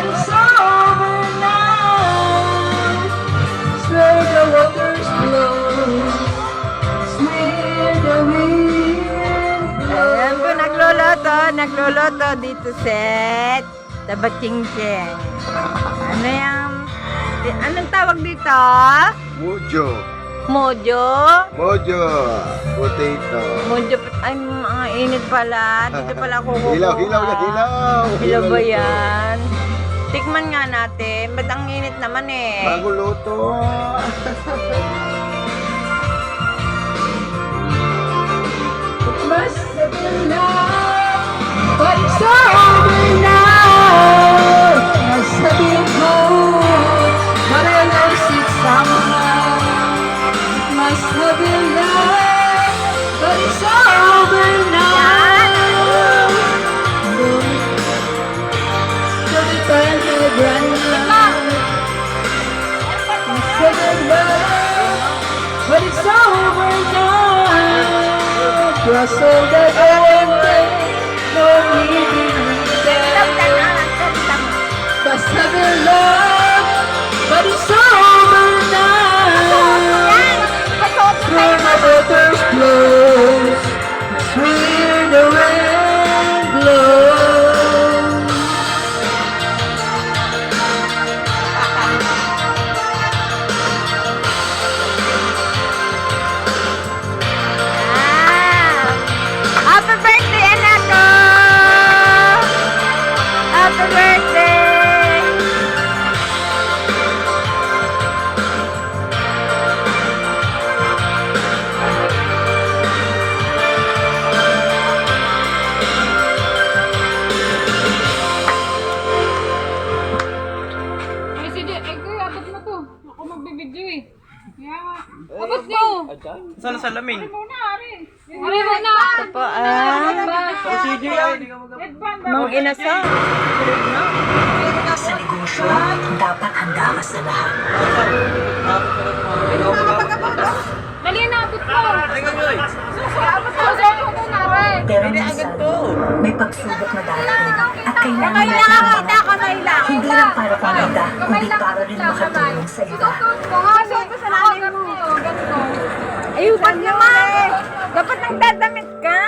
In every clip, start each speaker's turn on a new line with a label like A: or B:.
A: but it's over now. Where the waters flow, where the wind blows.
B: Ayan po, nagluluto dito set. Tabating-ting. Ano yung, anong tawag dito?
C: Mojo.
B: Mojo?
C: Mojo. Potato.
B: Mojo, ay, mga init pala. Dito pala ako kukuha.
C: Hilaw na hilaw.
B: Hilaw ba yan? Tikman nga natin. Ba't ang init naman eh?
C: Bago luto.
A: Must have been love, but it's over now. Must have been cold, but I lost it somehow. Must have been love, but it's over now. So we turn to the ground now. Must have been love, but it's over now. Cross all the empty, no needing return. Must have been love, but it's over now. Where the waters flow, where the wind blows.
B: Happy birthday, anak ko! Happy birthday!
D: Ay, sige. Ay, kuya, abot mo to. Ako magbibidyo eh. Yeah. Abot nyo.
E: Saan sa lamin?
D: Muna, Ari. Ari muna.
B: Ito po ang
E: CJ yan.
D: Headband.
B: mang inasal.
F: Sa negosyo, dapat handa ka sa lahat.
D: Dali na, abot mo. Abot mo. Abot mo muna, Ari.
F: Pero minsan, may pagsubok na darating at kailangan natin mga hindi lang para pamita, kundi para rin makatulong sa iba.
D: Pumasok ko sa lalim mo. Ganito.
B: Ayupan naman! Dapat nagdadamit ka.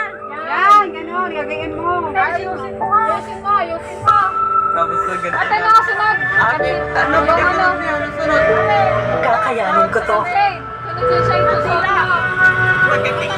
D: Yan, gano'n. Gagayin mo. Ayusin mo nga. Ayusin mo. Ayusin mo.
E: Tapos na ganun.
D: Ate na kasunod.
E: Ano ba yung sunod?
F: Kakayanin ko to.
D: Sunod sa shade. Sunod sa shade.
E: Pagkating